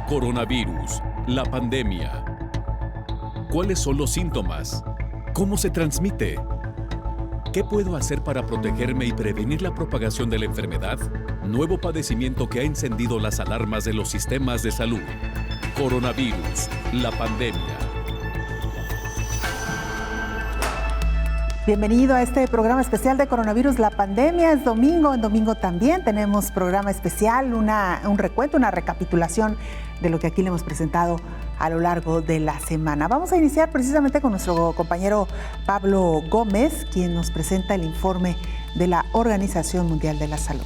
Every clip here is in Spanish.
Coronavirus, la pandemia. ¿Cuáles son los síntomas? ¿Cómo se transmite? ¿Qué puedo hacer para protegerme y prevenir la propagación de la enfermedad? Nuevo padecimiento que ha encendido las alarmas de los sistemas de salud. Coronavirus, la pandemia. Bienvenido a este programa especial de Coronavirus, la pandemia. Es domingo, en domingo también tenemos programa especial, un recuento, una recapitulación de lo que aquí le hemos presentado a lo largo de la semana. Vamos a iniciar precisamente con nuestro compañero Pablo Gómez, quien nos presenta el informe de la Organización Mundial de la Salud.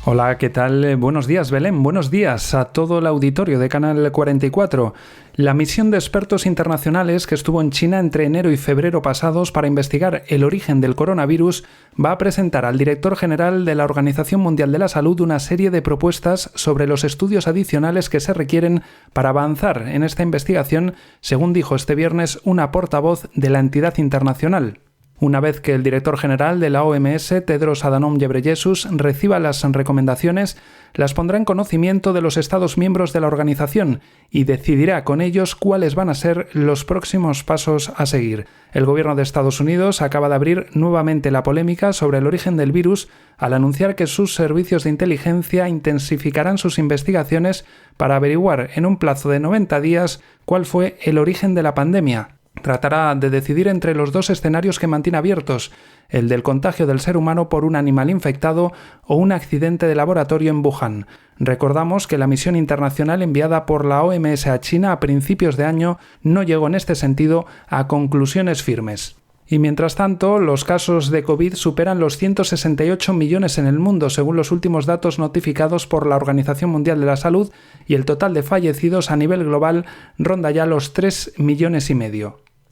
Hola, ¿qué tal? Buenos días, Belén. Buenos días a todo el auditorio de Canal 44. La misión de expertos internacionales que estuvo en China entre enero y febrero pasados para investigar el origen del coronavirus va a presentar al director general de la Organización Mundial de la Salud una serie de propuestas sobre los estudios adicionales que se requieren para avanzar en esta investigación, según dijo este viernes una portavoz de la entidad internacional. Una vez que el director general de la OMS, Tedros Adhanom Ghebreyesus, reciba las recomendaciones, las pondrá en conocimiento de los Estados miembros de la organización y decidirá con ellos cuáles van a ser los próximos pasos a seguir. El gobierno de Estados Unidos acaba de abrir nuevamente la polémica sobre el origen del virus al anunciar que sus servicios de inteligencia intensificarán sus investigaciones para averiguar en un plazo de 90 días cuál fue el origen de la pandemia. Tratará de decidir entre los dos escenarios que mantiene abiertos, el del contagio del ser humano por un animal infectado o un accidente de laboratorio en Wuhan. Recordamos que la misión internacional enviada por la OMS a China a principios de año no llegó en este sentido a conclusiones firmes. Y mientras tanto, los casos de COVID superan los 168 millones en el mundo, según los últimos datos notificados por la Organización Mundial de la Salud, y el total de fallecidos a nivel global ronda ya los 3,5 millones.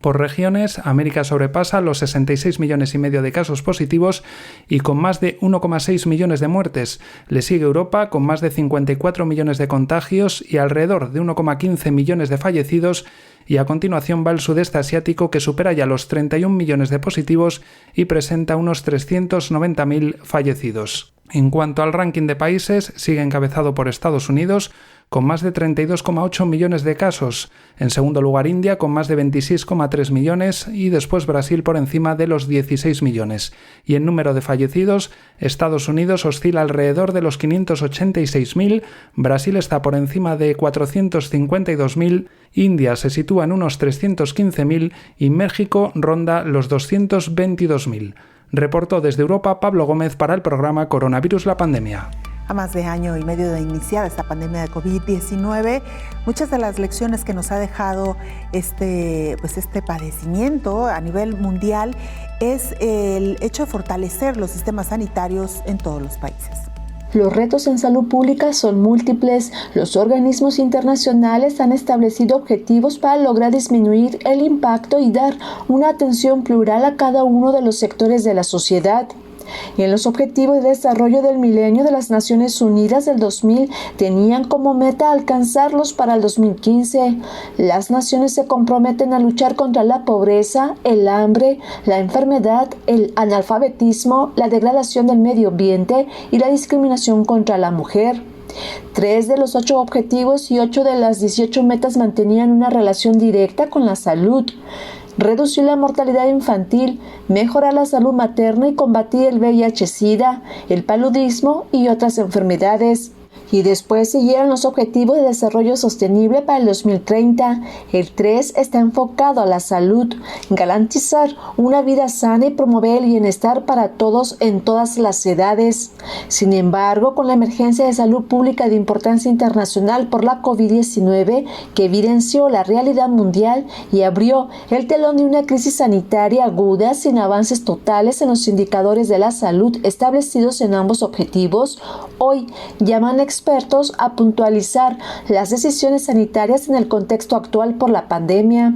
Por regiones, América sobrepasa los 66,5 millones de casos positivos y con más de 1,6 millones de muertes. Le sigue Europa con más de 54 millones de contagios y alrededor de 1,15 millones de fallecidos, y a continuación va el sudeste asiático, que supera ya los 31 millones de positivos y presenta unos 390.000 fallecidos. En cuanto al ranking de países, sigue encabezado por Estados Unidos, con más de 32,8 millones de casos. En segundo lugar, India, con más de 26,3 millones, y después Brasil por encima de los 16 millones. Y en número de fallecidos, Estados Unidos oscila alrededor de los 586.000, Brasil está por encima de 452.000, India se sitúa en unos 315.000 y México ronda los 222.000. Reportó desde Europa Pablo Gómez para el programa Coronavirus, la pandemia. A más de año y medio de iniciada esta pandemia de COVID-19, muchas de las lecciones que nos ha dejado este padecimiento a nivel mundial es el hecho de fortalecer los sistemas sanitarios en todos los países. Los retos en salud pública son múltiples. Los organismos internacionales han establecido objetivos para lograr disminuir el impacto y dar una atención plural a cada uno de los sectores de la sociedad. Y en los Objetivos de Desarrollo del Milenio de las Naciones Unidas del 2000 tenían como meta alcanzarlos para el 2015. Las naciones se comprometen a luchar contra la pobreza, el hambre, la enfermedad, el analfabetismo, la degradación del medio ambiente y la discriminación contra la mujer. 3 de los 8 objetivos y 8 de las 18 metas mantenían una relación directa con la salud. Reducir la mortalidad infantil, mejorar la salud materna y combatir el VIH-Sida, el paludismo y otras enfermedades. Y después siguieron los Objetivos de Desarrollo Sostenible para el 2030. El 3 está enfocado a la salud, garantizar una vida sana y promover el bienestar para todos en todas las edades. Sin embargo, con la emergencia de salud pública de importancia internacional por la COVID-19, que evidenció la realidad mundial y abrió el telón de una crisis sanitaria aguda sin avances totales en los indicadores de la salud establecidos en ambos objetivos, hoy llaman expertos a puntualizar las decisiones sanitarias en el contexto actual por la pandemia.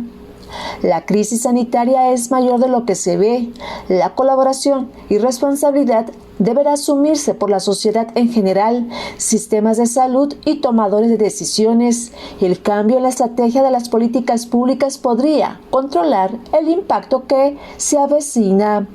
La crisis sanitaria es mayor de lo que se ve. La colaboración y responsabilidad deberá asumirse por la sociedad en general, sistemas de salud y tomadores de decisiones. El cambio en la estrategia de las políticas públicas podría controlar el impacto que se avecina.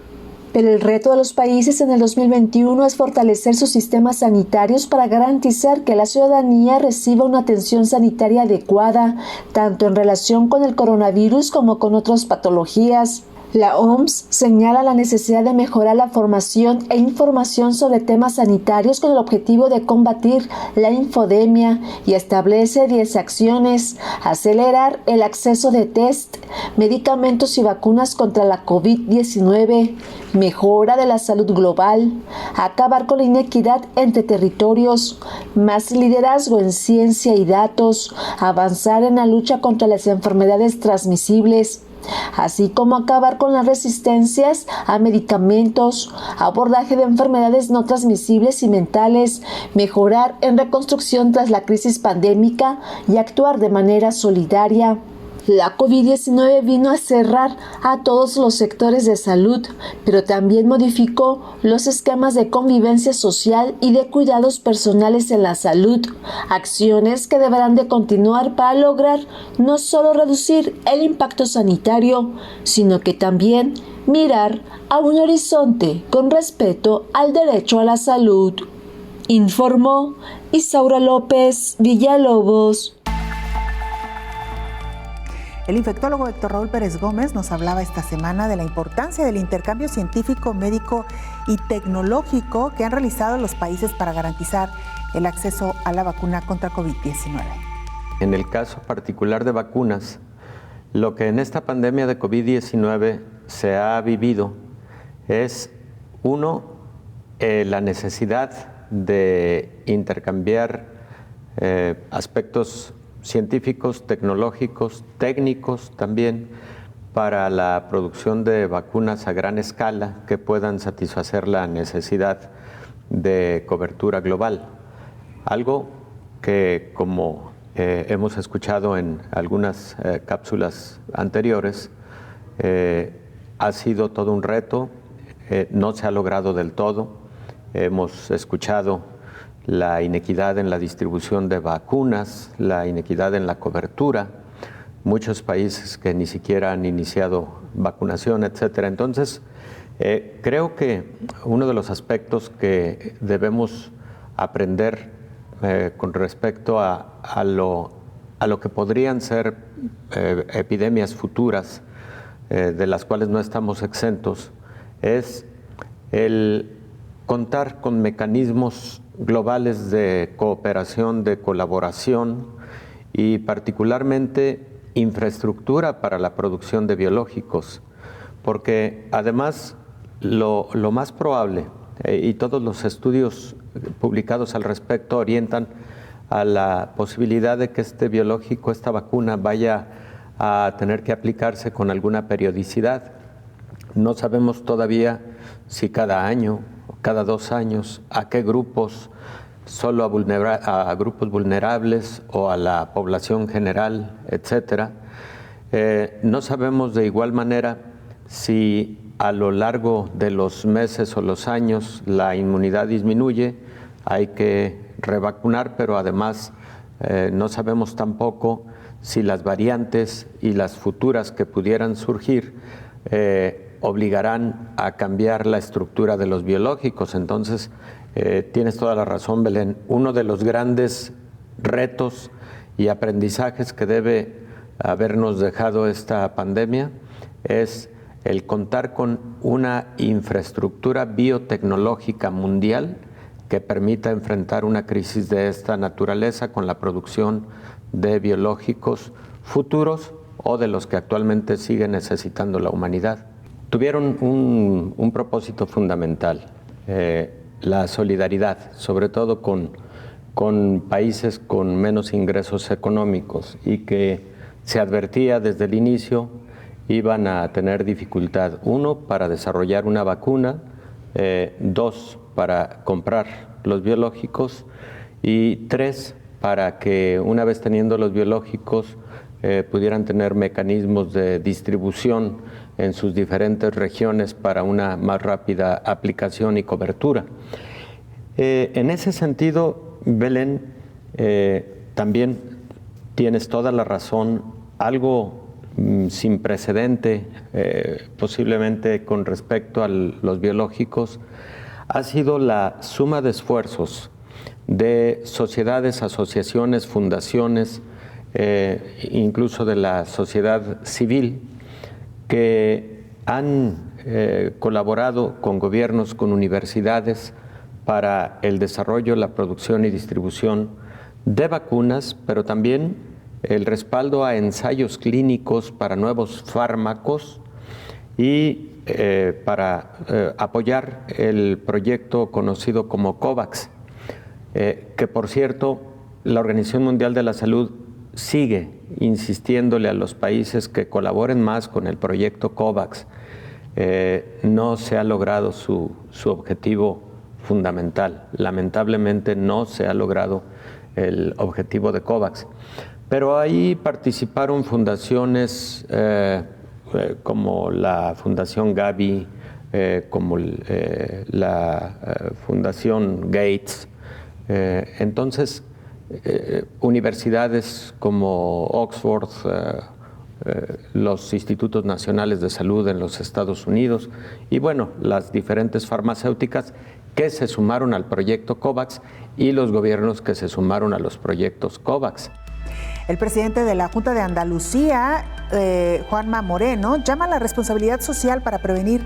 Pero el reto de los países en el 2021 es fortalecer sus sistemas sanitarios para garantizar que la ciudadanía reciba una atención sanitaria adecuada, tanto en relación con el coronavirus como con otras patologías. La OMS señala la necesidad de mejorar la formación e información sobre temas sanitarios con el objetivo de combatir la infodemia y establece 10 acciones: acelerar el acceso de test, medicamentos y vacunas contra la COVID-19, mejora de la salud global, acabar con la inequidad entre territorios, más liderazgo en ciencia y datos, avanzar en la lucha contra las enfermedades transmisibles, así como acabar con las resistencias a medicamentos, abordaje de enfermedades no transmisibles y mentales, mejorar en reconstrucción tras la crisis pandémica y actuar de manera solidaria. La COVID-19 vino a cerrar a todos los sectores de salud, pero también modificó los esquemas de convivencia social y de cuidados personales en la salud, acciones que deberán de continuar para lograr no solo reducir el impacto sanitario, sino que también mirar a un horizonte con respeto al derecho a la salud. Informó Isaura López Villalobos. El infectólogo Héctor Raúl Pérez Gómez nos hablaba esta semana de la importancia del intercambio científico, médico y tecnológico que han realizado los países para garantizar el acceso a la vacuna contra COVID-19. En el caso particular de vacunas, lo que en esta pandemia de COVID-19 se ha vivido es, uno, la necesidad de intercambiar aspectos científicos, tecnológicos, técnicos también, para la producción de vacunas a gran escala que puedan satisfacer la necesidad de cobertura global. Algo que, como hemos escuchado en algunas cápsulas anteriores, ha sido todo un reto, no se ha logrado del todo. Hemos escuchado la inequidad en la distribución de vacunas, la inequidad en la cobertura, muchos países que ni siquiera han iniciado vacunación, etcétera. Entonces, creo que uno de los aspectos que debemos aprender con respecto a lo que podrían ser epidemias futuras, de las cuales no estamos exentos, es el contar con mecanismos globales de cooperación, de colaboración y particularmente infraestructura para la producción de biológicos, porque además lo más probable, y todos los estudios publicados al respecto orientan a la posibilidad de que este biológico, esta vacuna, vaya a tener que aplicarse con alguna periodicidad. No sabemos todavía si cada año, cada 2 años, a qué grupos, solo a grupos vulnerables o a la población general, etcétera. No sabemos de igual manera si a lo largo de los meses o los años la inmunidad disminuye, hay que revacunar, pero además no sabemos tampoco si las variantes y las futuras que pudieran surgir obligarán a cambiar la estructura de los biológicos. Entonces, tienes toda la razón, Belén. Uno de los grandes retos y aprendizajes que debe habernos dejado esta pandemia es el contar con una infraestructura biotecnológica mundial que permita enfrentar una crisis de esta naturaleza con la producción de biológicos futuros o de los que actualmente sigue necesitando la humanidad. Tuvieron un propósito fundamental, la solidaridad, sobre todo con países con menos ingresos económicos y que se advertía desde el inicio iban a tener dificultad. 1, para desarrollar una vacuna, 2, para comprar los biológicos y 3, para que una vez teniendo los biológicos pudieran tener mecanismos de distribución en sus diferentes regiones para una más rápida aplicación y cobertura. En ese sentido, Belén, también tienes toda la razón. Algo sin precedente, posiblemente con respecto a los biológicos, ha sido la suma de esfuerzos de sociedades, asociaciones, fundaciones, incluso de la sociedad civil, que han colaborado con gobiernos, con universidades, para el desarrollo, la producción y distribución de vacunas, pero también el respaldo a ensayos clínicos para nuevos fármacos y para apoyar el proyecto conocido como COVAX, que por cierto, la Organización Mundial de la Salud sigue insistiéndole a los países que colaboren más con el proyecto COVAX. No se ha logrado su objetivo fundamental. Lamentablemente no se ha logrado el objetivo de COVAX. Pero ahí participaron fundaciones como la Fundación Gavi, como la Fundación Gates. Entonces, universidades como Oxford, los institutos nacionales de salud en los Estados Unidos y bueno, las diferentes farmacéuticas que se sumaron al proyecto COVAX y los gobiernos que se sumaron a los proyectos COVAX. El presidente de la Junta de Andalucía, Juanma Moreno, llama a la responsabilidad social para prevenir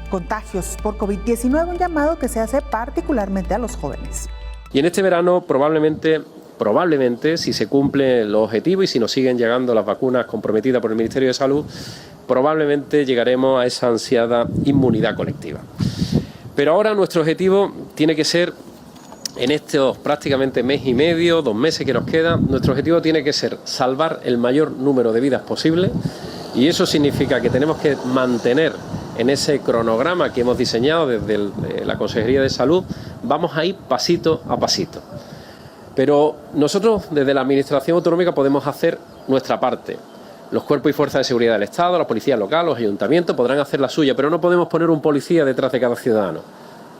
contagios por COVID-19, un llamado que se hace particularmente a los jóvenes. Y en este verano probablemente, si se cumple el objetivo y si nos siguen llegando las vacunas comprometidas por el Ministerio de Salud, probablemente llegaremos a esa ansiada inmunidad colectiva. Pero ahora nuestro objetivo tiene que ser, en estos prácticamente mes y medio, 2 meses que nos quedan, nuestro objetivo tiene que ser salvar el mayor número de vidas posible, y eso significa que tenemos que mantener en ese cronograma que hemos diseñado desde la Consejería de Salud, vamos a ir pasito a pasito. Pero nosotros desde la Administración Autonómica podemos hacer nuestra parte. Los cuerpos y fuerzas de seguridad del Estado, la policía local, los ayuntamientos podrán hacer la suya, pero no podemos poner un policía detrás de cada ciudadano.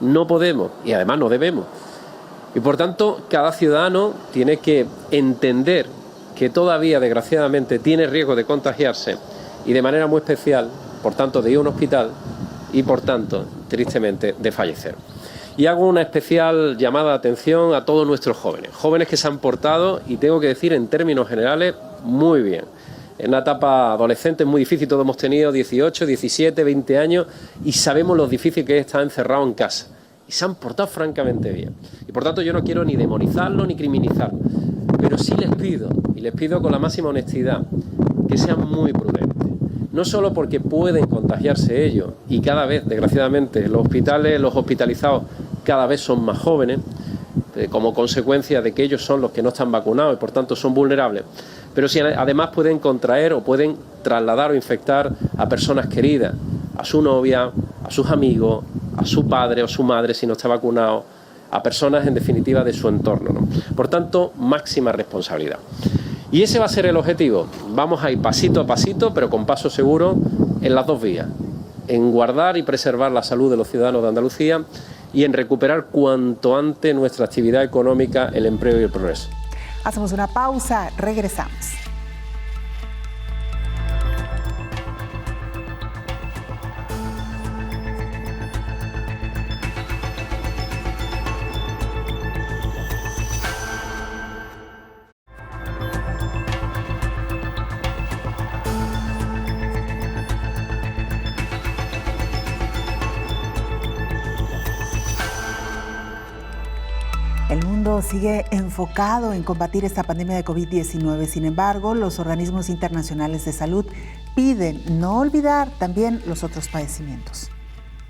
No podemos y además no debemos. Y por tanto, cada ciudadano tiene que entender que todavía, desgraciadamente, tiene riesgo de contagiarse y de manera muy especial, por tanto, de ir a un hospital y, por tanto, tristemente, de fallecer. Y hago una especial llamada de atención a todos nuestros jóvenes que se han portado, y tengo que decir en términos generales, muy bien. En una etapa adolescente es muy difícil, todos hemos tenido 18, 17, 20 años y sabemos lo difícil que es estar encerrado en casa. Y se han portado francamente bien. Y por tanto yo no quiero ni demonizarlo ni criminalizarlo, pero sí les pido con la máxima honestidad que sean muy prudentes. No solo porque pueden contagiarse ellos y cada vez, desgraciadamente, los hospitalizados cada vez son más jóvenes, como consecuencia de que ellos son los que no están vacunados y por tanto son vulnerables, pero si además pueden contraer o pueden trasladar o infectar a personas queridas, a su novia, a sus amigos, a su padre o su madre si no está vacunado, a personas en definitiva de su entorno, ¿no? Por tanto, máxima responsabilidad. Y ese va a ser el objetivo. Vamos a ir pasito a pasito, pero con paso seguro en las 2 vías, en guardar y preservar la salud de los ciudadanos de Andalucía y en recuperar cuanto antes nuestra actividad económica, el empleo y el progreso. Hacemos una pausa, regresamos. El mundo sigue enfocado en combatir esta pandemia de COVID-19. Sin embargo, los organismos internacionales de salud piden no olvidar también los otros padecimientos.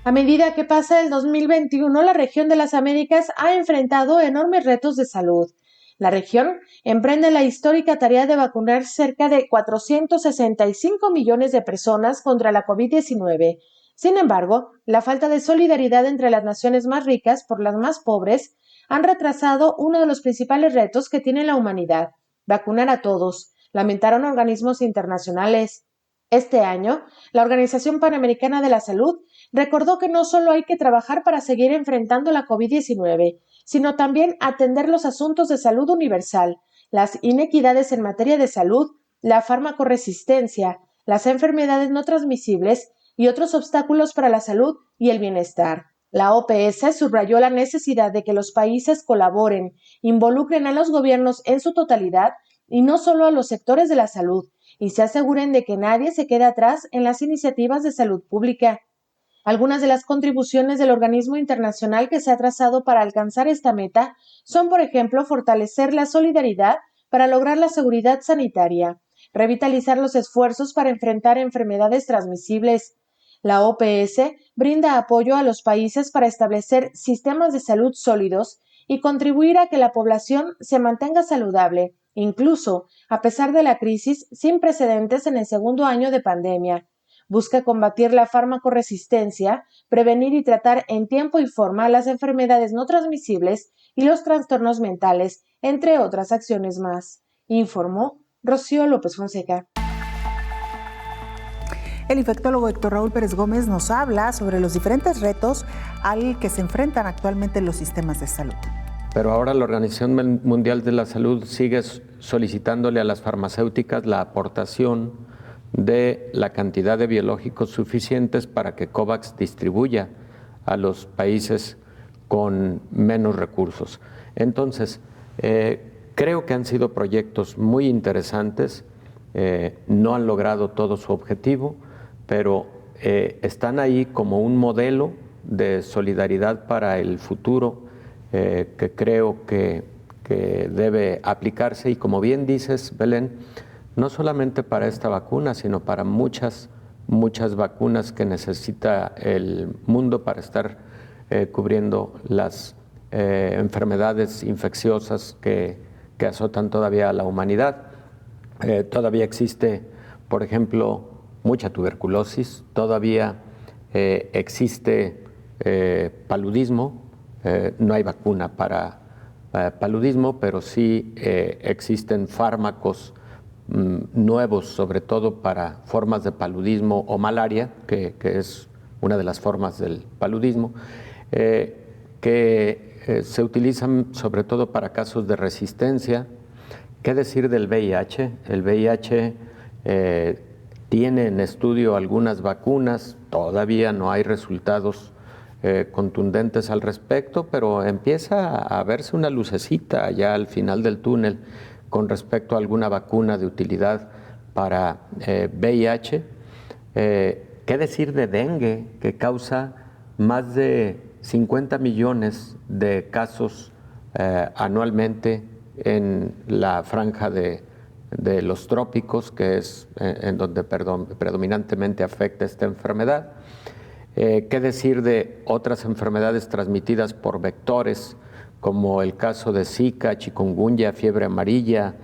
A medida que pasa el 2021, la región de las Américas ha enfrentado enormes retos de salud. La región emprende la histórica tarea de vacunar cerca de 465 millones de personas contra la COVID-19. Sin embargo, la falta de solidaridad entre las naciones más ricas por las más pobres han retrasado uno de los principales retos que tiene la humanidad: vacunar a todos, lamentaron organismos internacionales. Este año, la Organización Panamericana de la Salud recordó que no solo hay que trabajar para seguir enfrentando la COVID-19, sino también atender los asuntos de salud universal, las inequidades en materia de salud, la farmacoresistencia, las enfermedades no transmisibles y otros obstáculos para la salud y el bienestar. La OPS subrayó la necesidad de que los países colaboren, involucren a los gobiernos en su totalidad y no solo a los sectores de la salud, y se aseguren de que nadie se quede atrás en las iniciativas de salud pública. Algunas de las contribuciones del organismo internacional que se ha trazado para alcanzar esta meta son, por ejemplo, fortalecer la solidaridad para lograr la seguridad sanitaria, revitalizar los esfuerzos para enfrentar enfermedades transmisibles. La OPS brinda apoyo a los países para establecer sistemas de salud sólidos y contribuir a que la población se mantenga saludable, incluso a pesar de la crisis sin precedentes en el segundo año de pandemia. Busca combatir la farmacoresistencia, prevenir y tratar en tiempo y forma las enfermedades no transmisibles y los trastornos mentales, entre otras acciones más, informó Rocío López Fonseca. El infectólogo Héctor Raúl Pérez Gómez nos habla sobre los diferentes retos al que se enfrentan actualmente los sistemas de salud. Pero ahora la Organización Mundial de la Salud sigue solicitándole a las farmacéuticas la aportación de la cantidad de biológicos suficientes para que COVAX distribuya a los países con menos recursos. Entonces, creo que han sido proyectos muy interesantes, no han logrado todo su objetivo, pero están ahí como un modelo de solidaridad para el futuro que creo que debe aplicarse y, como bien dices, Belén, no solamente para esta vacuna, sino para muchas vacunas que necesita el mundo para estar cubriendo las enfermedades infecciosas que azotan todavía a la humanidad. Todavía existe, por ejemplo, mucha tuberculosis, todavía existe paludismo, no hay vacuna para paludismo, pero sí existen fármacos nuevos, sobre todo para formas de paludismo o malaria, que es una de las formas del paludismo, que se utilizan sobre todo para casos de resistencia. ¿Qué decir del VIH? El VIH tiene en estudio algunas vacunas, todavía no hay resultados contundentes al respecto, pero empieza a verse una lucecita allá al final del túnel con respecto a alguna vacuna de utilidad para VIH. ¿Qué decir de dengue, que causa más de 50 millones de casos anualmente en la franja de los trópicos, que es en donde predominantemente afecta esta enfermedad? ¿Qué decir de otras enfermedades transmitidas por vectores, como el caso de Zika, chikungunya, fiebre amarilla,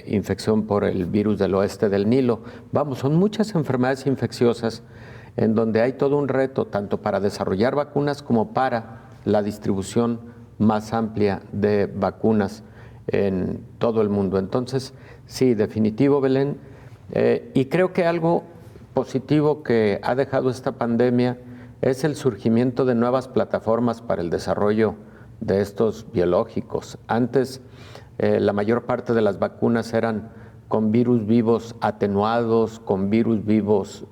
infección por el virus del oeste del Nilo? Vamos, son muchas enfermedades infecciosas en donde hay todo un reto, tanto para desarrollar vacunas como para la distribución más amplia de vacunas en todo el mundo. Entonces, sí, definitivo, Belén. Y creo que algo positivo que ha dejado esta pandemia es el surgimiento de nuevas plataformas para el desarrollo de estos biológicos. Antes, la mayor parte de las vacunas eran con virus vivos atenuados, con virus vivos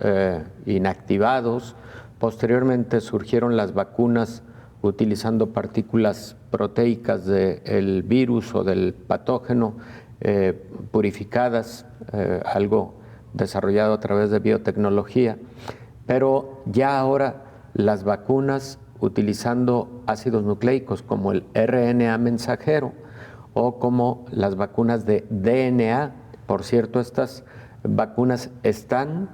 inactivados. Posteriormente surgieron las vacunas utilizando partículas proteicas del virus o del patógeno purificadas, algo desarrollado a través de biotecnología. Pero ya ahora las vacunas utilizando ácidos nucleicos como el RNA mensajero o como las vacunas de DNA. Por cierto, estas vacunas están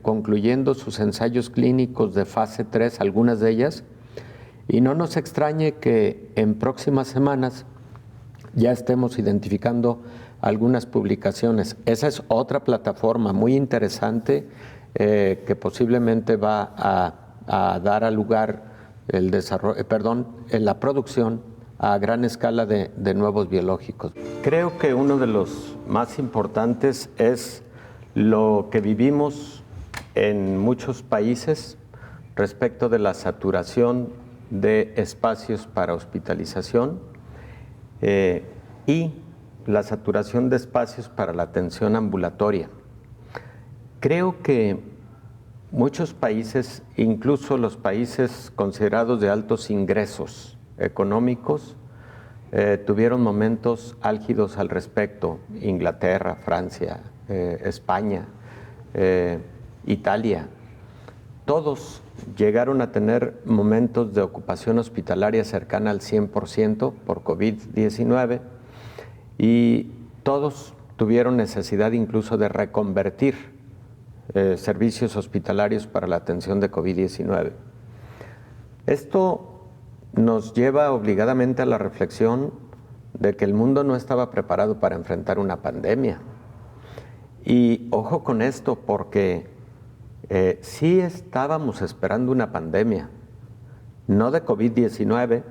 concluyendo sus ensayos clínicos de fase 3, algunas de ellas, y no nos extrañe que en próximas semanas ya estemos identificando algunas publicaciones. Esa es otra plataforma muy interesante que posiblemente va a dar a lugar el desarrollo, la producción a gran escala de nuevos biológicos. Creo que uno de los más importantes es lo que vivimos en muchos países respecto de la saturación de espacios para hospitalización y la saturación de espacios para la atención ambulatoria. Creo que muchos países, incluso los países considerados de altos ingresos económicos, tuvieron momentos álgidos al respecto. Inglaterra, Francia, España, Italia, todos llegaron a tener momentos de ocupación hospitalaria cercana al 100% por COVID-19 y todos tuvieron necesidad incluso de reconvertir servicios hospitalarios para la atención de COVID-19. Esto nos lleva obligadamente a la reflexión de que el mundo no estaba preparado para enfrentar una pandemia. Y ojo con esto, porque sí estábamos esperando una pandemia, no de COVID-19,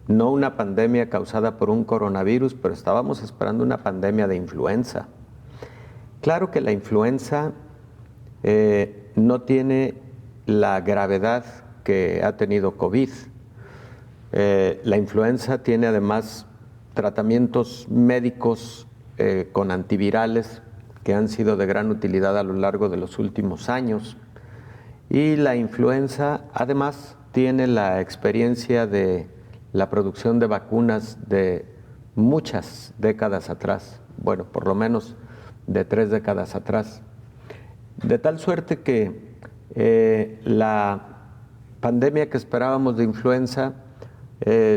no una pandemia causada por un coronavirus, pero estábamos esperando una pandemia de influenza. Claro que la influenza no tiene la gravedad que ha tenido COVID. La influenza tiene además tratamientos médicos con antivirales que han sido de gran utilidad a lo largo de los últimos años. Y la influenza además tiene la experiencia de la producción de vacunas de muchas décadas atrás, bueno, por lo menos de 3 décadas atrás. De tal suerte que la pandemia que esperábamos de influenza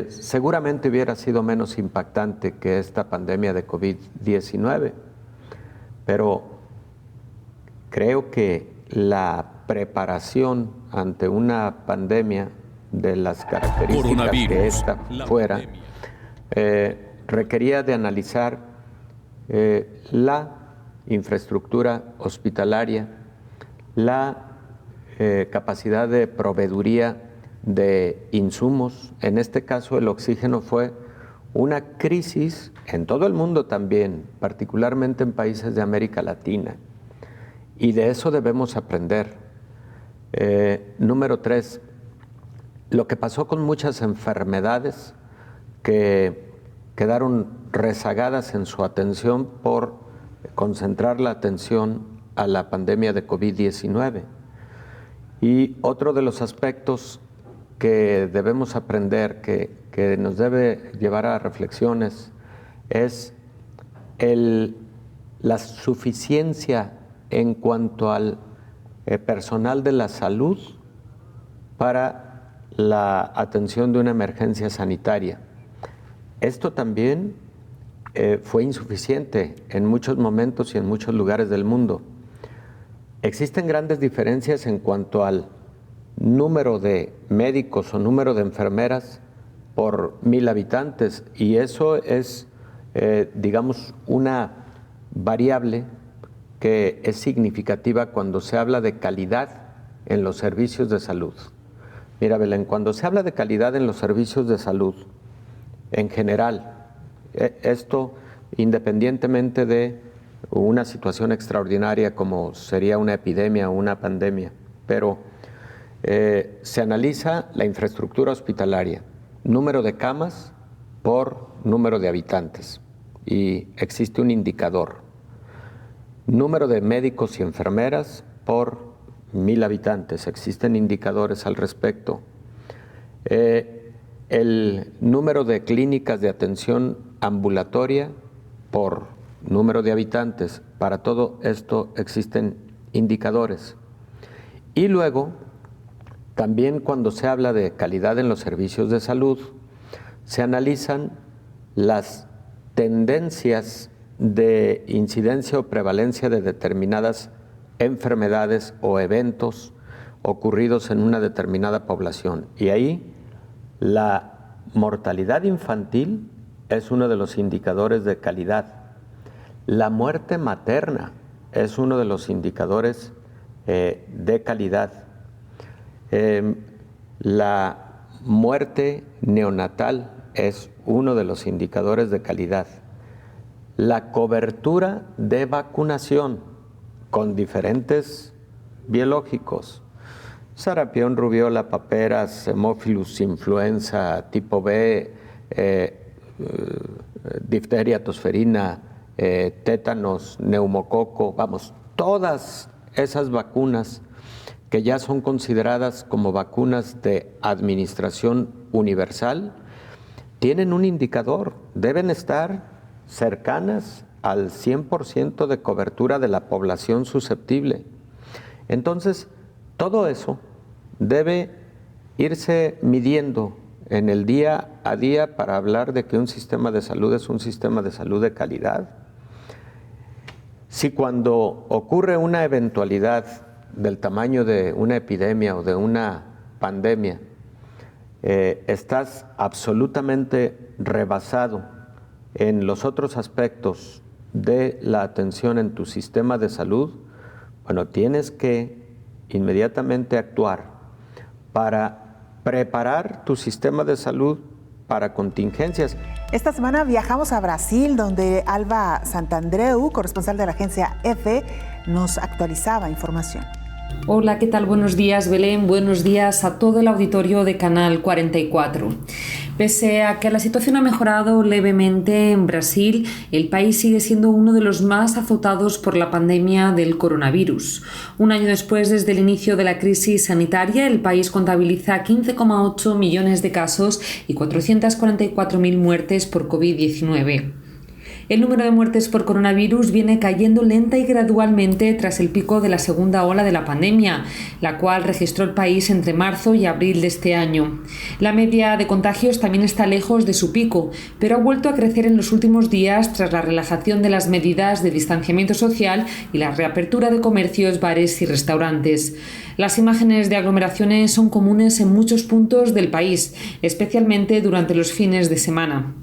seguramente hubiera sido menos impactante que esta pandemia de COVID-19, pero creo que la preparación ante una pandemia de las características que esta fuera requería de analizar la infraestructura hospitalaria, la capacidad de proveeduría de insumos. En este caso el oxígeno fue una crisis en todo el mundo también, particularmente en países de América Latina, y de eso debemos aprender. Número 3, lo que pasó con muchas enfermedades que quedaron rezagadas en su atención por concentrar la atención a la pandemia de COVID-19. Y otro de los aspectos que debemos aprender, que nos debe llevar a reflexiones, es la suficiencia en cuanto al personal de la salud para la atención de una emergencia sanitaria. Esto también fue insuficiente en muchos momentos y en muchos lugares del mundo. Existen grandes diferencias en cuanto al número de médicos o número de enfermeras por 1,000 habitantes, y eso es, digamos, una variable que es significativa cuando se habla de calidad en los servicios de salud. Mira, Belén, cuando se habla de calidad en los servicios de salud, en general, esto independientemente de una situación extraordinaria como sería una epidemia o una pandemia, pero se analiza la infraestructura hospitalaria, número de camas por número de habitantes, y existe un indicador. Número de médicos y enfermeras por 1,000 habitantes, existen indicadores al respecto. El número de clínicas de atención ambulatoria por número de habitantes, para todo esto existen indicadores. Y luego, también cuando se habla de calidad en los servicios de salud, se analizan las tendencias de incidencia o prevalencia de determinadas enfermedades o eventos ocurridos en una determinada población. Y ahí la mortalidad infantil es uno de los indicadores de calidad. La muerte materna es uno de los indicadores de calidad. La muerte neonatal es uno de los indicadores de calidad. La cobertura de vacunación con diferentes biológicos, sarampión, rubiola, paperas, hemófilus, influenza tipo B, difteria, tosferina, tétanos, neumococo, vamos, todas esas vacunas que ya son consideradas como vacunas de administración universal, tienen un indicador, deben estar cercanas al 100% de cobertura de la población susceptible. Entonces, todo eso debe irse midiendo en el día a día para hablar de que un sistema de salud es un sistema de salud de calidad. Si cuando ocurre una eventualidad del tamaño de una epidemia o de una pandemia, estás absolutamente rebasado en los otros aspectos de la atención en tu sistema de salud, bueno, tienes que inmediatamente actuar para preparar tu sistema de salud para contingencias. Esta semana viajamos a Brasil, donde Alba Santandreu, corresponsal de la agencia EFE, nos actualizaba información. Hola, ¿qué tal? Buenos días, Belén. Buenos días a todo el auditorio de Canal 44. Pese a que la situación ha mejorado levemente en Brasil, el país sigue siendo uno de los más azotados por la pandemia del coronavirus. Un año después, desde el inicio de la crisis sanitaria, el país contabiliza 15,8 millones de casos y 444.000 muertes por COVID-19. El número de muertes por coronavirus viene cayendo lenta y gradualmente tras el pico de la segunda ola de la pandemia, la cual registró el país entre marzo y abril de este año. La media de contagios también está lejos de su pico, pero ha vuelto a crecer en los últimos días tras la relajación de las medidas de distanciamiento social y la reapertura de comercios, bares y restaurantes. Las imágenes de aglomeraciones son comunes en muchos puntos del país, especialmente durante los fines de semana.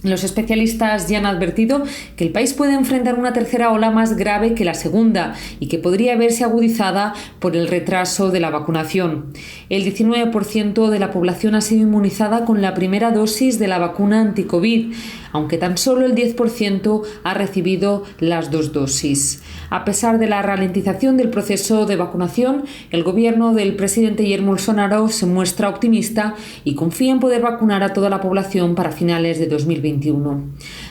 Los especialistas ya han advertido que el país puede enfrentar una tercera ola más grave que la segunda y que podría verse agudizada por el retraso de la vacunación. El 19% de la población ha sido inmunizada con la primera dosis de la vacuna anti-COVID, aunque tan solo el 10% ha recibido las 2 dosis. A pesar de la ralentización del proceso de vacunación, el gobierno del presidente Jair Bolsonaro se muestra optimista y confía en poder vacunar a toda la población para finales de 2021.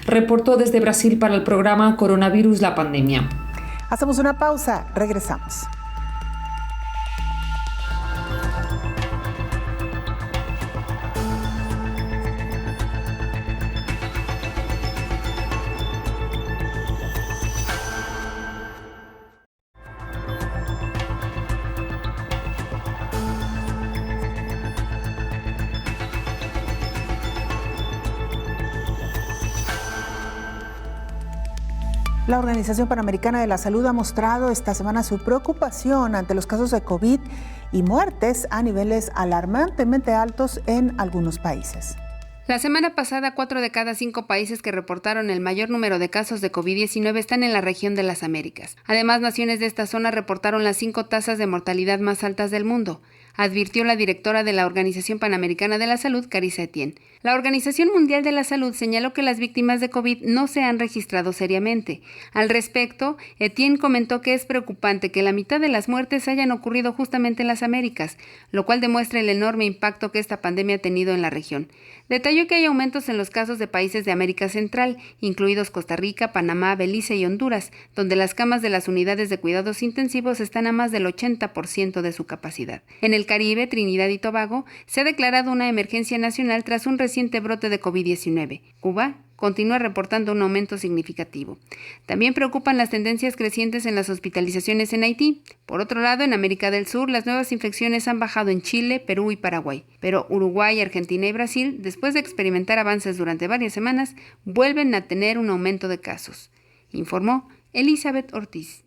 Reportó desde Brasil para el programa Coronavirus la pandemia. Hacemos una pausa, regresamos. La Organización Panamericana de la Salud ha mostrado esta semana su preocupación ante los casos de COVID y muertes a niveles alarmantemente altos en algunos países. La semana pasada, 4 de cada 5 países que reportaron el mayor número de casos de COVID-19 están en la región de las Américas. Además, naciones de esta zona reportaron las 5 tasas de mortalidad más altas del mundo, advirtió la directora de la Organización Panamericana de la Salud, Carissa Etienne. La Organización Mundial de la Salud señaló que las víctimas de COVID no se han registrado seriamente. Al respecto, Etienne comentó que es preocupante que la mitad de las muertes hayan ocurrido justamente en las Américas, lo cual demuestra el enorme impacto que esta pandemia ha tenido en la región. Detalló que hay aumentos en los casos de países de América Central, incluidos Costa Rica, Panamá, Belice y Honduras, donde las camas de las unidades de cuidados intensivos están a más del 80% de su capacidad. En el Caribe, Trinidad y Tobago, se ha declarado una emergencia nacional tras un reciente brote de COVID-19. Cuba continúa reportando un aumento significativo. También preocupan las tendencias crecientes en las hospitalizaciones en Haití. Por otro lado, en América del Sur, las nuevas infecciones han bajado en Chile, Perú y Paraguay. Pero Uruguay, Argentina y Brasil, después de experimentar avances durante varias semanas, vuelven a tener un aumento de casos, informó Elizabeth Ortiz.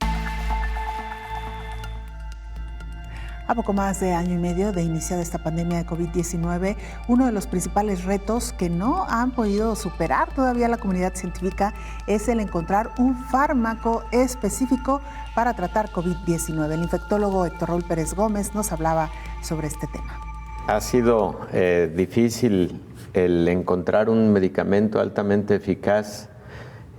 A poco más de año y medio de iniciada esta pandemia de COVID-19, uno de los principales retos que no han podido superar todavía la comunidad científica es el encontrar un fármaco específico para tratar COVID-19. El infectólogo Héctor Raúl Pérez Gómez nos hablaba sobre este tema. Ha sido difícil el encontrar un medicamento altamente eficaz,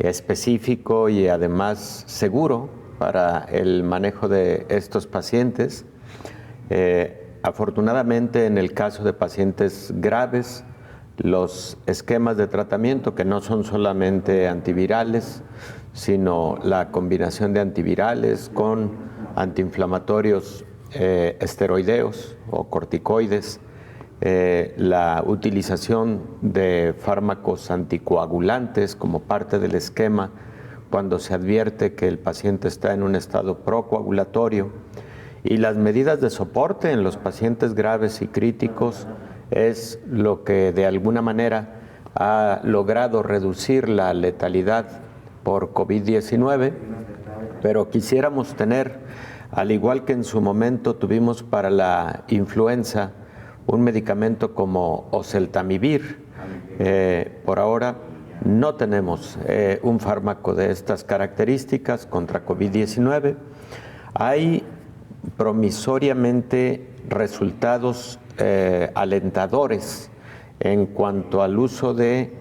específico y además seguro para el manejo de estos pacientes. Afortunadamente, en el caso de pacientes graves, los esquemas de tratamiento, que no son solamente antivirales, sino la combinación de antivirales con antiinflamatorios esteroideos o corticoides, la utilización de fármacos anticoagulantes como parte del esquema cuando se advierte que el paciente está en un estado procoagulatorio, y las medidas de soporte en los pacientes graves y críticos es lo que de alguna manera ha logrado reducir la letalidad por COVID-19, pero quisiéramos tener, al igual que en su momento tuvimos para la influenza, un medicamento como oseltamivir. Por ahora no tenemos un fármaco de estas características contra COVID-19. Hay promisoriamente resultados alentadores en cuanto al uso de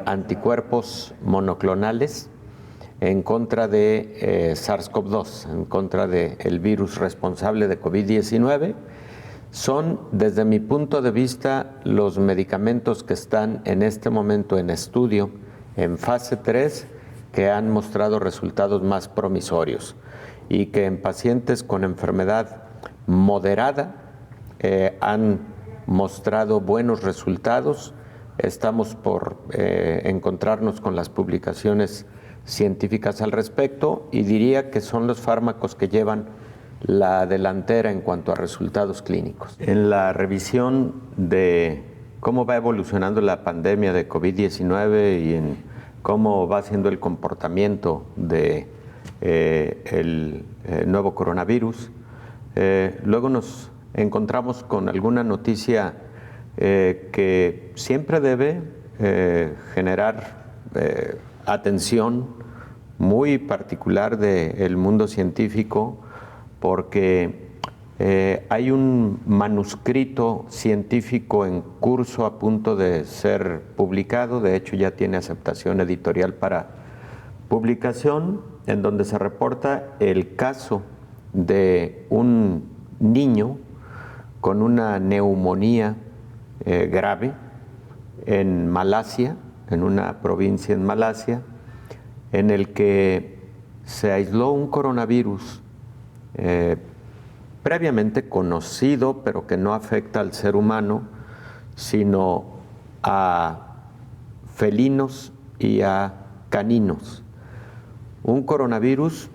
anticuerpos monoclonales en contra de SARS-CoV-2, en contra del virus responsable de COVID-19. Son, desde mi punto de vista, los medicamentos que están en este momento en estudio, en fase 3, que han mostrado resultados más promisorios y que en pacientes con enfermedad moderada han mostrado buenos resultados. Estamos por encontrarnos con las publicaciones científicas al respecto y diría que son los fármacos que llevan la delantera en cuanto a resultados clínicos. En la revisión de cómo va evolucionando la pandemia de COVID-19 y en cómo va siendo el comportamiento de el nuevo coronavirus, luego nos encontramos con alguna noticia que siempre debe generar atención muy particular del mundo científico, porque hay un manuscrito científico en curso a punto de ser publicado, de hecho ya tiene aceptación editorial para publicación, en donde se reporta el caso de un niño con una neumonía grave en Malasia, en una provincia en Malasia, en el que se aisló un coronavirus previamente conocido, pero que no afecta al ser humano, sino a felinos y a caninos. Un coronavirus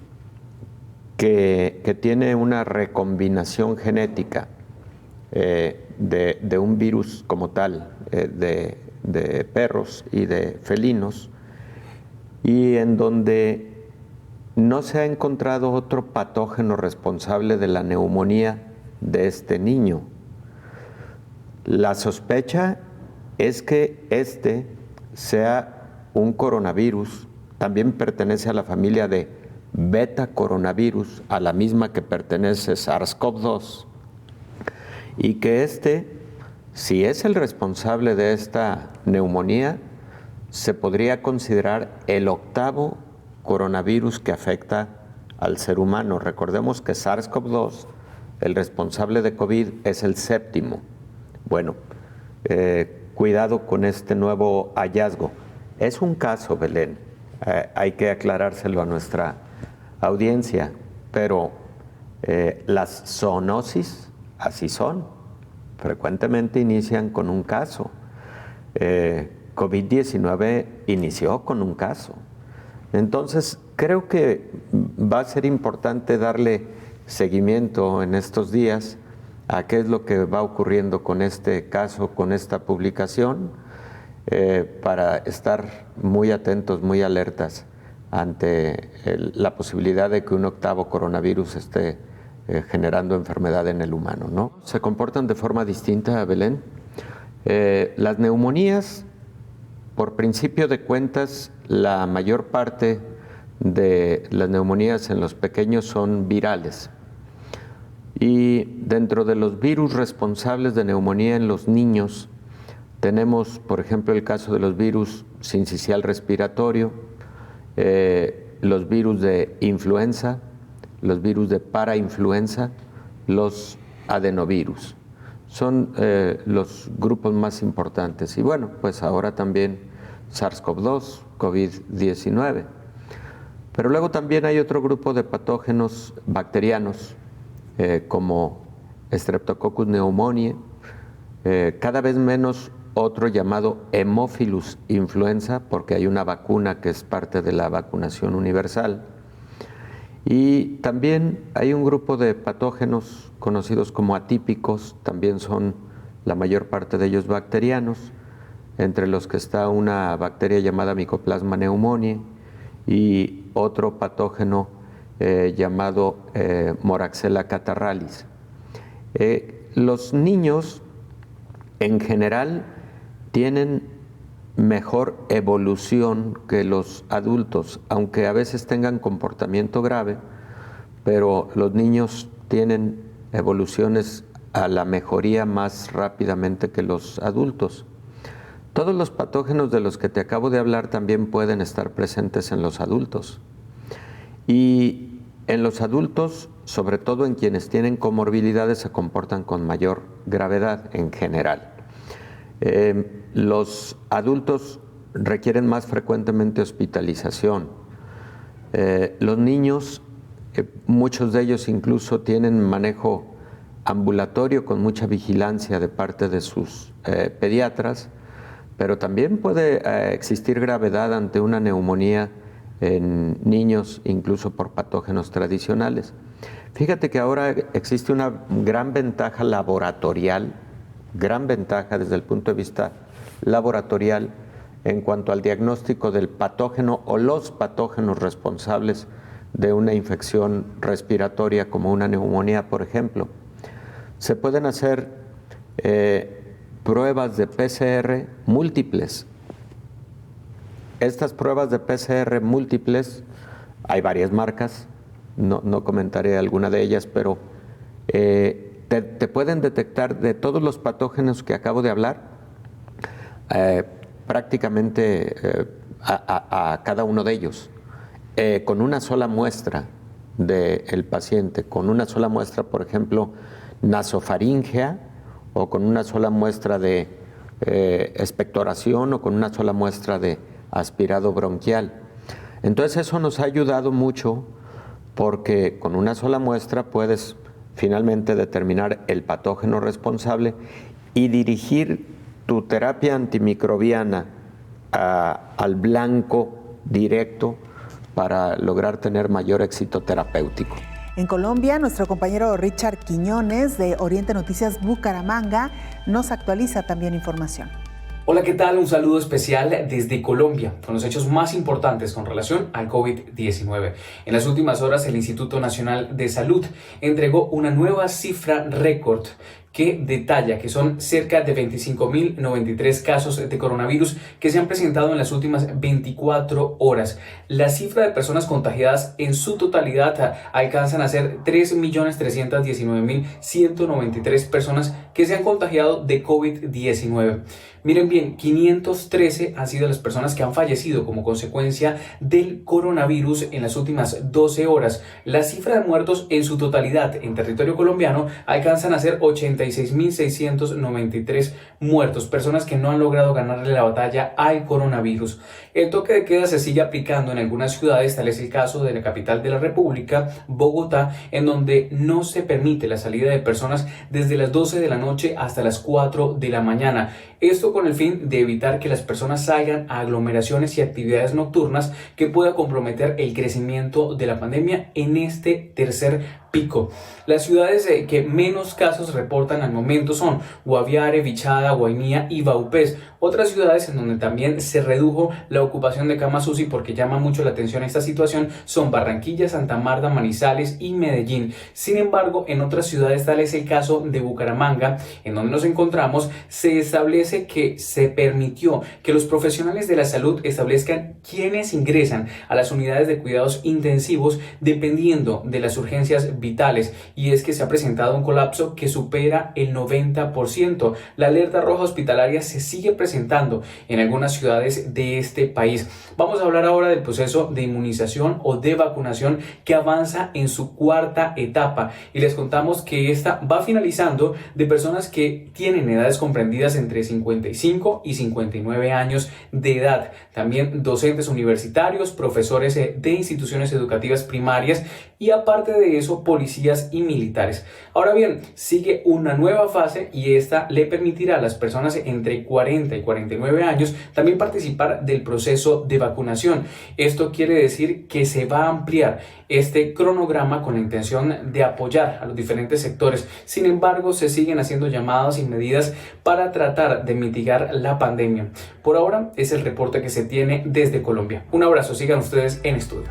que tiene una recombinación genética de un virus como tal, de perros y de felinos, y en donde no se ha encontrado otro patógeno responsable de la neumonía de este niño. La sospecha es que este sea un coronavirus, también pertenece a la familia de beta coronavirus, a la misma que pertenece SARS-CoV-2, y que si es el responsable de esta neumonía, se podría considerar el octavo coronavirus que afecta al ser humano. Recordemos que SARS-CoV-2, el responsable de COVID, es el séptimo. Bueno, cuidado con este nuevo hallazgo. Es un caso, Belén, hay que aclarárselo a nuestra audiencia, pero las zoonosis así son. Frecuentemente inician con un caso. COVID-19 inició con un caso. Entonces, creo que va a ser importante darle seguimiento en estos días a qué es lo que va ocurriendo con este caso, con esta publicación, para estar muy atentos, muy alertas ante la posibilidad de que un octavo coronavirus esté generando enfermedad en el humano, ¿no? Se comportan de forma distinta, Belén. Las neumonías, por principio de cuentas, la mayor parte de las neumonías en los pequeños son virales. Y dentro de los virus responsables de neumonía en los niños, tenemos, por ejemplo, el caso de los virus sincicial respiratorio, los virus de influenza, los virus de parainfluenza, los adenovirus. Son los grupos más importantes. Y bueno, pues ahora también SARS-CoV-2, COVID-19. Pero luego también hay otro grupo de patógenos bacterianos, como Streptococcus pneumoniae, cada vez menos otro llamado Haemophilus influenza, porque hay una vacuna que es parte de la vacunación universal. Y también hay un grupo de patógenos conocidos como atípicos, también son la mayor parte de ellos bacterianos, entre los que está una bacteria llamada Mycoplasma pneumoniae y otro patógeno llamado Moraxella catarrhalis. Los niños en general tienen mejor evolución que los adultos, aunque a veces tengan comportamiento grave, pero los niños tienen evoluciones a la mejoría más rápidamente que los adultos. Todos los patógenos de los que te acabo de hablar también pueden estar presentes en los adultos. Y en los adultos, sobre todo en quienes tienen comorbilidades, se comportan con mayor gravedad en general. Los adultos requieren más frecuentemente hospitalización. Los niños, muchos de ellos incluso tienen manejo ambulatorio con mucha vigilancia de parte de sus pediatras, pero también puede existir gravedad ante una neumonía en niños, incluso por patógenos tradicionales. Fíjate que ahora existe una gran ventaja laboratorial, gran ventaja desde el punto de vista laboratorial en cuanto al diagnóstico del patógeno o los patógenos responsables de una infección respiratoria como una neumonía, por ejemplo. Se pueden hacer pruebas de PCR múltiples. Estas pruebas de PCR múltiples, hay varias marcas, no comentaré alguna de ellas, pero te pueden detectar de todos los patógenos que acabo de hablar, prácticamente a cada uno de ellos, con una sola muestra del paciente, con una sola muestra, por ejemplo, nasofaríngea, o con una sola muestra de expectoración, o con una sola muestra de aspirado bronquial. Entonces eso nos ha ayudado mucho porque con una sola muestra puedes finalmente determinar el patógeno responsable y dirigir tu terapia antimicrobiana al blanco directo para lograr tener mayor éxito terapéutico. En Colombia, nuestro compañero Richard Quiñones de Oriente Noticias Bucaramanga nos actualiza también información. Hola, ¿qué tal? Un saludo especial desde Colombia, con los hechos más importantes con relación al COVID-19. En las últimas horas, el Instituto Nacional de Salud entregó una nueva cifra récord que detalla que son cerca de 25.093 casos de coronavirus que se han presentado en las últimas 24 horas. La cifra de personas contagiadas en su totalidad alcanzan a ser 3.319.193 personas que se han contagiado de COVID-19. Miren bien, 513 han sido las personas que han fallecido como consecuencia del coronavirus en las últimas 12 horas. La cifra de muertos en su totalidad en territorio colombiano alcanzan a ser 86.693 muertos, personas que no han logrado ganarle la batalla al coronavirus. El toque de queda se sigue aplicando en algunas ciudades, tal es el caso de la capital de la República, Bogotá, en donde no se permite la salida de personas desde las 12 de la noche hasta las 4 de la mañana. Esto con el fin de evitar que las personas salgan a aglomeraciones y actividades nocturnas que pueda comprometer el crecimiento de la pandemia en este tercer pico. Las ciudades que menos casos reportan al momento son Guaviare, Vichada, Guainía y Vaupés. Otras ciudades en donde también se redujo la ocupación de camas UCI porque llama mucho la atención esta situación son Barranquilla, Santa Marta, Manizales y Medellín. Sin embargo, en otras ciudades, tal es el caso de Bucaramanga, en donde nos encontramos, se establece que se permitió que los profesionales de la salud establezcan quiénes ingresan a las unidades de cuidados intensivos dependiendo de las urgencias vitales, y es que se ha presentado un colapso que supera el 90%. La alerta roja hospitalaria se sigue presentando en algunas ciudades de este país. Vamos a hablar ahora del proceso de inmunización o de vacunación que avanza en su cuarta etapa, y les contamos que esta va finalizando de personas que tienen edades comprendidas entre 55 y 59 años de edad. También docentes universitarios, profesores de instituciones educativas primarias y aparte de eso policías y militares. Ahora bien, sigue una nueva fase y esta le permitirá a las personas entre 40 y 49 años también participar del proceso de vacunación. Esto quiere decir que se va a ampliar este cronograma con la intención de apoyar a los diferentes sectores. Sin embargo, se siguen haciendo llamadas y medidas para tratar de mitigar la pandemia. Por ahora es el reporte que se tiene desde Colombia. Un abrazo, sigan ustedes en estudio.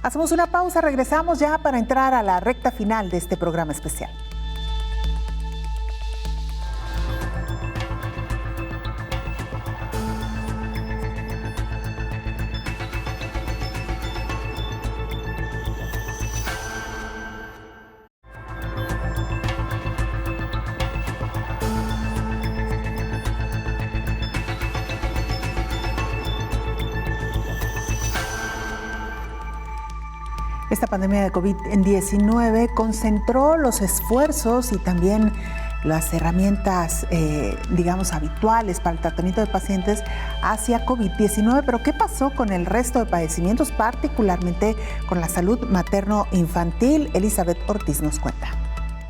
Hacemos una pausa, regresamos ya para entrar a la recta final de este programa especial. Esta pandemia de COVID-19 concentró los esfuerzos y también las herramientas, habituales para el tratamiento de pacientes hacia COVID-19. Pero ¿qué pasó con el resto de padecimientos, particularmente con la salud materno-infantil? Elizabeth Ortiz nos cuenta.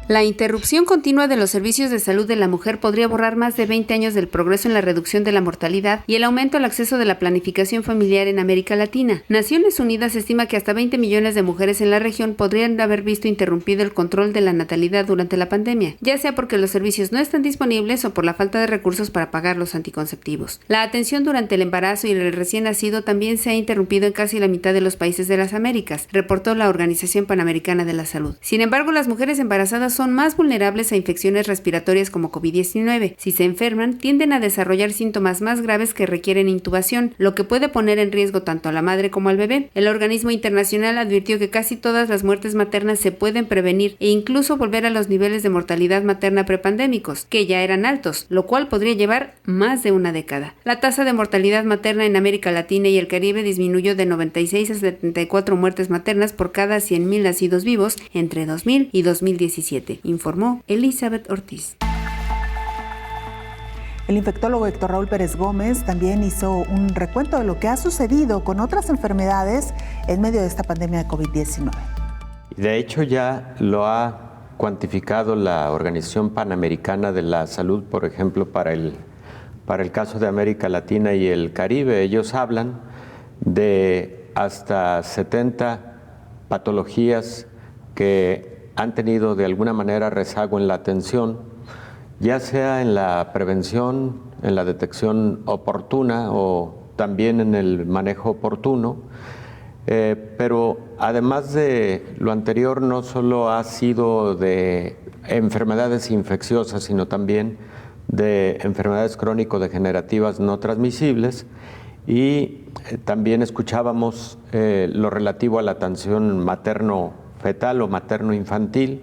La interrupción continua de los servicios de salud de la mujer podría borrar más de 20 años del progreso en la reducción de la mortalidad y el aumento al acceso de la planificación familiar en América Latina. Naciones Unidas estima que hasta 20 millones de mujeres en la región podrían haber visto interrumpido el control de la natalidad durante la pandemia, ya sea porque los servicios no están disponibles o por la falta de recursos para pagar los anticonceptivos. La atención durante el embarazo y el recién nacido también se ha interrumpido en casi la mitad de los países de las Américas, reportó la Organización Panamericana de la Salud. Sin embargo, las mujeres embarazadas son más vulnerables a infecciones respiratorias como COVID-19. Si se enferman, tienden a desarrollar síntomas más graves que requieren intubación, lo que puede poner en riesgo tanto a la madre como al bebé. El organismo internacional advirtió que casi todas las muertes maternas se pueden prevenir e incluso volver a los niveles de mortalidad materna prepandémicos, que ya eran altos, lo cual podría llevar más de una década. La tasa de mortalidad materna en América Latina y el Caribe disminuyó de 96 a 74 muertes maternas por cada 100.000 nacidos vivos entre 2000 y 2017. Informó Elizabeth Ortiz. El infectólogo Héctor Raúl Pérez Gómez también hizo un recuento de lo que ha sucedido con otras enfermedades en medio de esta pandemia de COVID-19. De hecho, ya lo ha cuantificado la Organización Panamericana de la Salud, por ejemplo, para el caso de América Latina y el Caribe. Ellos hablan de hasta 70 patologías que han tenido de alguna manera rezago en la atención, ya sea en la prevención, en la detección oportuna o también en el manejo oportuno. Pero además de lo anterior, no solo ha sido de enfermedades infecciosas, sino también de enfermedades crónico-degenerativas no transmisibles. Y también escuchábamos lo relativo a la atención materno-fetal o materno-infantil,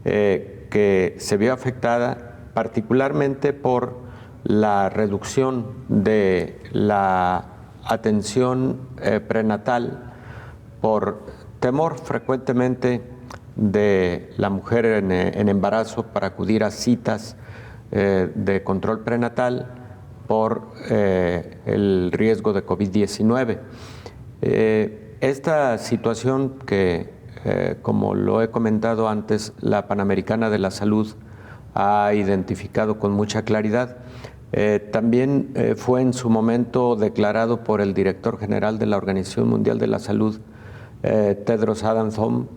que se vio afectada particularmente por la reducción de la atención prenatal, por temor frecuentemente de la mujer en embarazo para acudir a citas de control prenatal por el riesgo de COVID-19. Esta situación que, como lo he comentado antes, la Panamericana de la Salud ha identificado con mucha claridad, también fue en su momento declarado por el director general de la Organización Mundial de la Salud, Tedros Adhanom,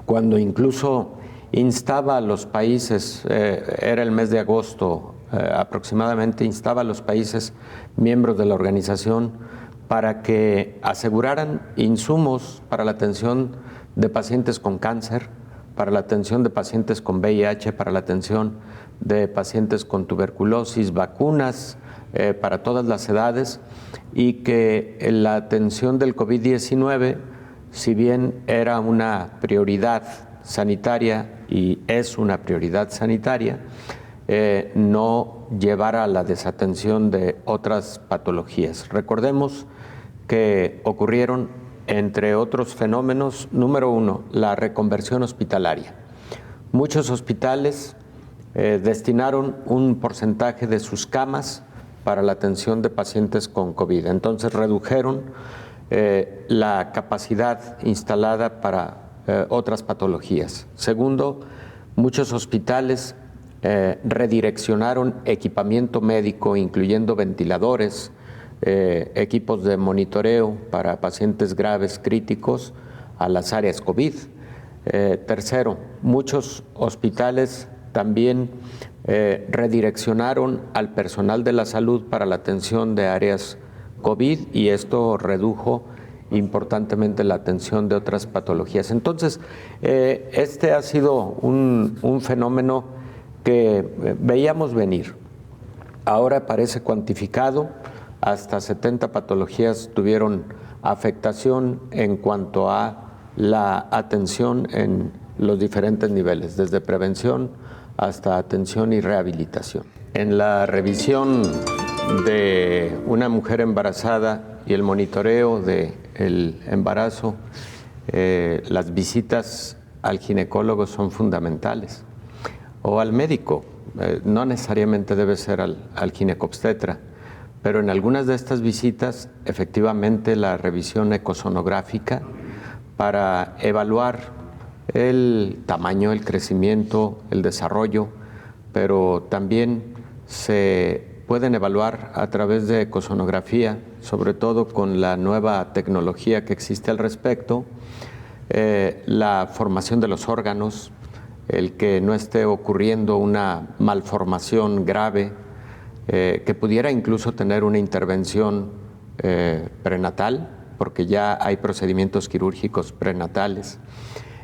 cuando incluso instaba a los países, era el mes de agosto aproximadamente, instaba a los países miembros de la organización para que aseguraran insumos para la atención de pacientes con cáncer, para la atención de pacientes con VIH, para la atención de pacientes con tuberculosis, vacunas para todas las edades, y que la atención del COVID-19, si bien era una prioridad sanitaria y es una prioridad sanitaria, no llevara a la desatención de otras patologías. Recordemos que ocurrieron, entre otros fenómenos, número uno, la reconversión hospitalaria. Muchos hospitales destinaron un porcentaje de sus camas para la atención de pacientes con COVID. Entonces redujeron la capacidad instalada para otras patologías. Segundo, muchos hospitales redireccionaron equipamiento médico, incluyendo ventiladores, equipos de monitoreo para pacientes graves críticos a las áreas COVID. Tercero, muchos hospitales también redireccionaron al personal de la salud para la atención de áreas COVID y esto redujo importantemente la atención de otras patologías. Entonces, este ha sido un fenómeno que veíamos venir. Ahora parece cuantificado, hasta 70 patologías tuvieron afectación en cuanto a la atención en los diferentes niveles, desde prevención hasta atención y rehabilitación. En la revisión de una mujer embarazada y el monitoreo del embarazo, las visitas al ginecólogo son fundamentales, o al médico, no necesariamente debe ser al ginecobstetra, pero en algunas de estas visitas efectivamente la revisión ecosonográfica para evaluar el tamaño, el crecimiento, el desarrollo, pero también se pueden evaluar a través de ecosonografía, sobre todo con la nueva tecnología que existe al respecto, la formación de los órganos, el que no esté ocurriendo una malformación grave, que pudiera incluso tener una intervención prenatal, porque ya hay procedimientos quirúrgicos prenatales.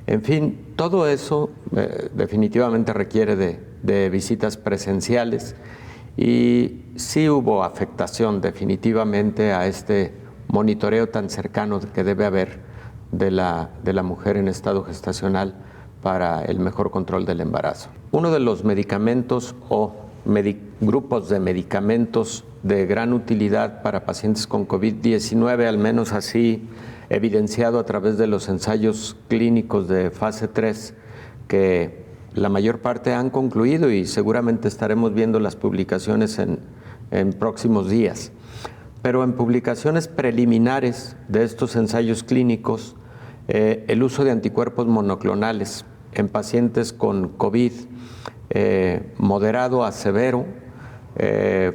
En fin, todo eso definitivamente requiere de visitas presenciales y sí hubo afectación definitivamente a este monitoreo tan cercano que debe haber de la mujer en estado gestacional para el mejor control del embarazo. Uno de los medicamentos o grupos de medicamentos de gran utilidad para pacientes con COVID-19, al menos así evidenciado a través de los ensayos clínicos de fase 3, que la mayor parte han concluido y seguramente estaremos viendo las publicaciones en próximos días. Pero en publicaciones preliminares de estos ensayos clínicos, el uso de anticuerpos monoclonales en pacientes con COVID moderado a severo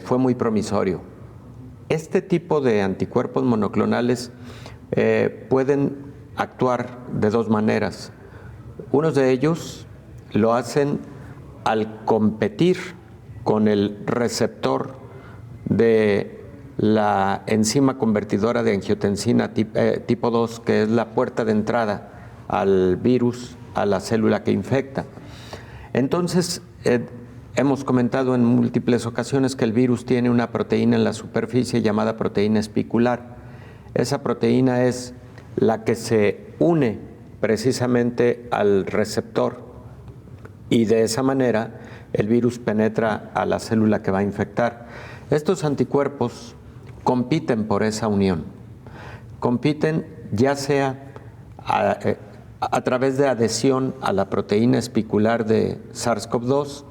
fue muy promisorio. Este tipo de anticuerpos monoclonales pueden actuar de dos maneras. Unos de ellos lo hacen al competir con el receptor de la enzima convertidora de angiotensina tipo 2, que es la puerta de entrada al virus, a la célula que infecta. Entonces, hemos comentado en múltiples ocasiones que el virus tiene una proteína en la superficie llamada proteína espicular. Esa proteína es la que se une precisamente al receptor y de esa manera el virus penetra a la célula que va a infectar. Estos anticuerpos compiten por esa unión. Compiten ya sea a través de adhesión a la proteína espicular de SARS-CoV-2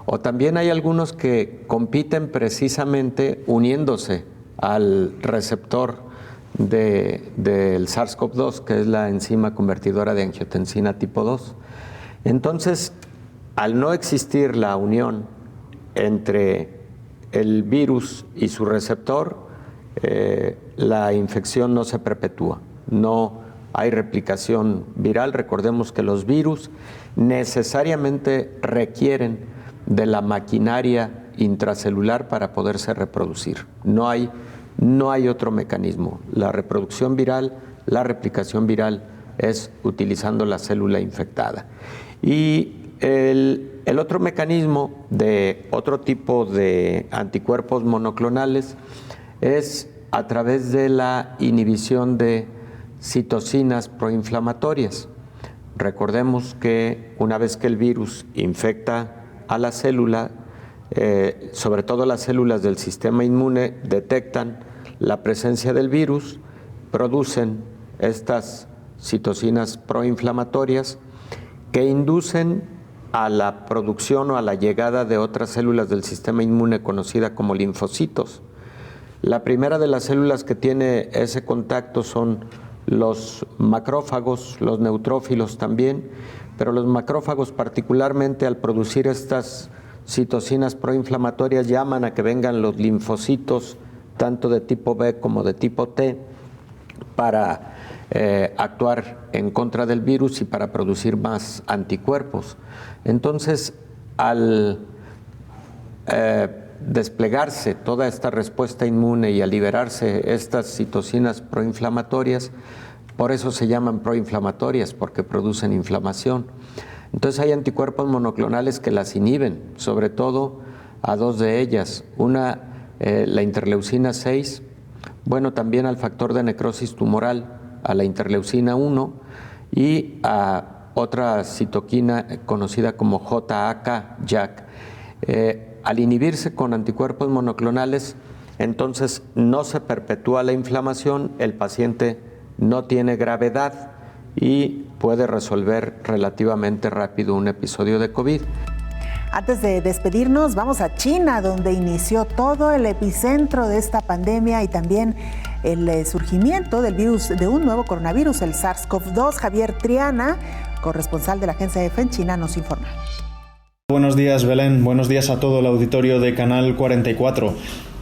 o también hay algunos que compiten precisamente uniéndose al receptor del SARS-CoV-2, que es la enzima convertidora de angiotensina tipo 2. Entonces, al no existir la unión entre el virus y su receptor, la infección no se perpetúa, no hay replicación viral. Recordemos que los virus necesariamente requieren de la maquinaria intracelular para poderse reproducir. No hay otro mecanismo. La reproducción viral, la replicación viral es utilizando la célula infectada. Y el otro mecanismo de otro tipo de anticuerpos monoclonales es a través de la inhibición de citocinas proinflamatorias. recordemos que una vez que el virus infecta a la célula, sobre todo las células del sistema inmune detectan la presencia del virus, producen estas citocinas proinflamatorias que inducen a la producción o a la llegada de otras células del sistema inmune conocida como linfocitos. La primera de las células que tiene ese contacto son los macrófagos, los neutrófilos también, pero los macrófagos particularmente al producir estas citocinas proinflamatorias llaman a que vengan los linfocitos tanto de tipo B como de tipo T para actuar en contra del virus y para producir más anticuerpos. Entonces, al desplegarse toda esta respuesta inmune y al liberarse estas citocinas proinflamatorias, por eso se llaman proinflamatorias, porque producen inflamación. Entonces hay anticuerpos monoclonales que las inhiben, sobre todo a dos de ellas. Una, la interleucina 6, bueno, también al factor de necrosis tumoral, a la interleucina 1 y a otra citoquina conocida como JAK-JAK. Al inhibirse con anticuerpos monoclonales, entonces no se perpetúa la inflamación, el paciente no tiene gravedad y puede resolver relativamente rápido un episodio de COVID. Antes de despedirnos, vamos a China, donde inició todo el epicentro de esta pandemia y también el surgimiento del virus, de un nuevo coronavirus, el SARS-CoV-2. Javier Triana, corresponsal de la agencia EFE en China, nos informa. Buenos días, Belén. Buenos días a todo el auditorio de Canal 44.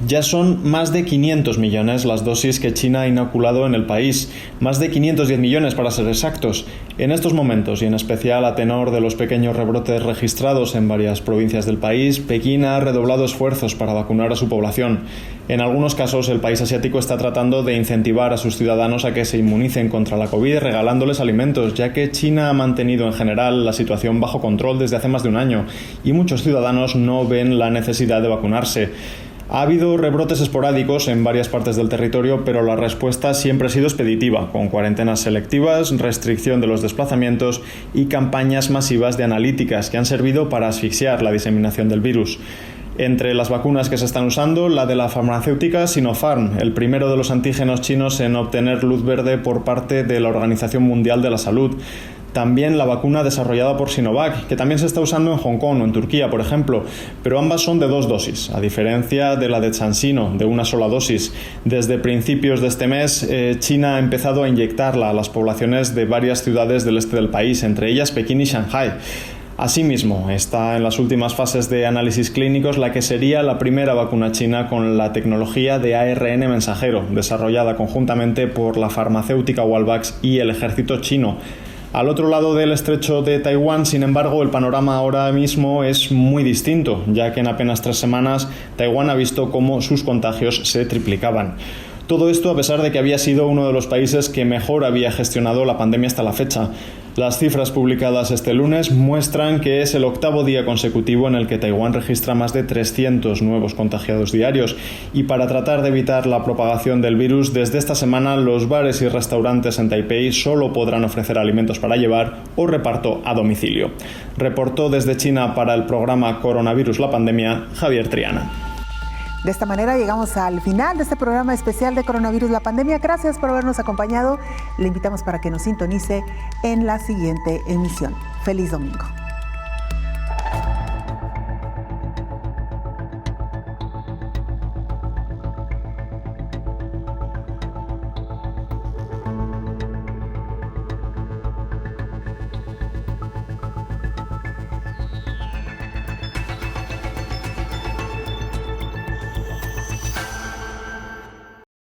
Ya son más de 500 millones las dosis que China ha inoculado en el país, más de 510 millones para ser exactos. En estos momentos, y en especial a tenor de los pequeños rebrotes registrados en varias provincias del país, Pekín ha redoblado esfuerzos para vacunar a su población. En algunos casos, el país asiático está tratando de incentivar a sus ciudadanos a que se inmunicen contra la COVID regalándoles alimentos, ya que China ha mantenido en general la situación bajo control desde hace más de un año y muchos ciudadanos no ven la necesidad de vacunarse. Ha habido rebrotes esporádicos en varias partes del territorio, pero la respuesta siempre ha sido expeditiva, con cuarentenas selectivas, restricción de los desplazamientos y campañas masivas de analíticas que han servido para asfixiar la diseminación del virus. Entre las vacunas que se están usando, la de la farmacéutica Sinopharm, el primero de los antígenos chinos en obtener luz verde por parte de la Organización Mundial de la Salud. También la vacuna desarrollada por Sinovac, que también se está usando en Hong Kong o en Turquía, por ejemplo, pero ambas son de 2 dosis, a diferencia de la de CanSino, de una sola dosis. Desde principios de este mes, China ha empezado a inyectarla a las poblaciones de varias ciudades del este del país, entre ellas Pekín y Shanghái. Asimismo, está en las últimas fases de análisis clínicos la que sería la primera vacuna china con la tecnología de ARN mensajero, desarrollada conjuntamente por la farmacéutica Walvax y el ejército chino. Al otro lado del estrecho de Taiwán, sin embargo, el panorama ahora mismo es muy distinto, ya que en apenas 3 semanas Taiwán ha visto cómo sus contagios se triplicaban. Todo esto a pesar de que había sido uno de los países que mejor había gestionado la pandemia hasta la fecha. Las cifras publicadas este lunes muestran que es el 8º día consecutivo en el que Taiwán registra más de 300 nuevos contagiados diarios y para tratar de evitar la propagación del virus, desde esta semana los bares y restaurantes en Taipei solo podrán ofrecer alimentos para llevar o reparto a domicilio. Reportó desde China para el programa Coronavirus la Pandemia, Javier Triana. De esta manera llegamos al final de este programa especial de Coronavirus la Pandemia. Gracias por habernos acompañado. Le invitamos para que nos sintonice en la siguiente emisión. ¡Feliz domingo!